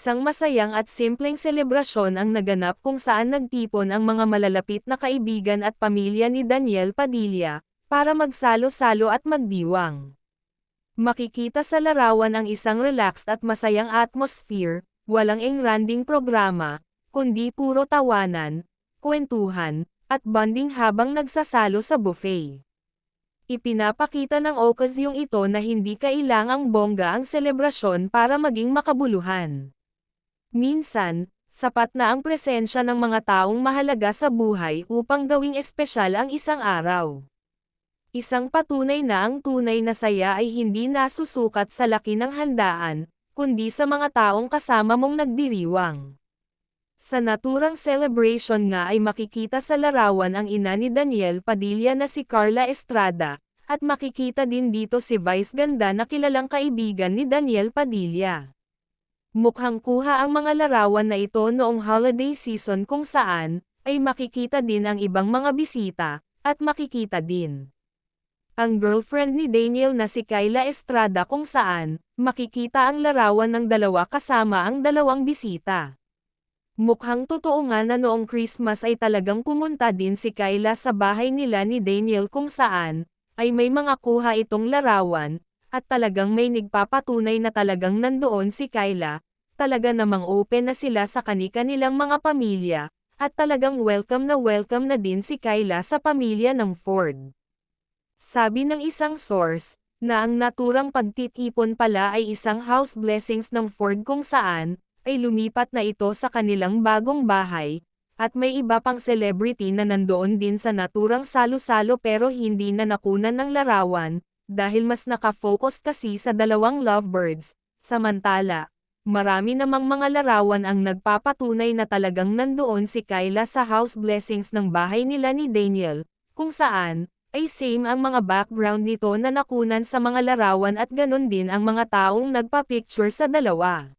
Isang masayang at simpleng selebrasyon ang naganap kung saan nagtipon ang mga malalapit na kaibigan at pamilya ni Daniel Padilla, para magsalo-salo at magdiwang. Makikita sa larawan ang isang relaxed at masayang atmosphere, walang engranding programa, kundi puro tawanan, kwentuhan, at bonding habang nagsasalo sa buffet. Ipinapakita ng okasyong ito na hindi kailangang bongga ang selebrasyon para maging makabuluhan. Minsan, sapat na ang presensya ng mga taong mahalaga sa buhay upang gawing espesyal ang isang araw. Isang patunay na ang tunay na saya ay hindi nasusukat sa laki ng handaan, kundi sa mga taong kasama mong nagdiriwang. Sa naturang celebration nga ay makikita sa larawan ang ina ni Daniel Padilla na si Carla Estrada, at makikita din dito si Vice Ganda na kilalang kaibigan ni Daniel Padilla. Mukhang kuha ang mga larawan na ito noong holiday season kung saan, ay makikita din ang ibang mga bisita, at makikita din ang girlfriend ni Daniel na si Kyla Estrada kung saan, makikita ang larawan ng dalawa kasama ang dalawang bisita. Mukhang totoo nga na noong Christmas ay talagang pumunta din si Kyla sa bahay nila ni Daniel kung saan, ay may mga kuha itong larawan, at talagang may nagpapatunay na talagang nandoon si Kyla, talaga namang open na sila sa kani-kanilang mga pamilya, at talagang welcome na din si Kyla sa pamilya ng Ford. Sabi ng isang source, na ang naturang pagtitipon pala ay isang house blessings ng Ford kung saan, ay lumipat na ito sa kanilang bagong bahay, at may iba pang celebrity na nandoon din sa naturang salo-salo pero hindi na nakunan ng larawan, dahil mas nakafocus kasi sa dalawang lovebirds. Samantala, marami namang mga larawan ang nagpapatunay na talagang nandoon si Kyla sa house blessings ng bahay nila ni Daniel, kung saan, ay same ang mga background nito na nakunan sa mga larawan at ganon din ang mga taong nagpa-picture sa dalawa.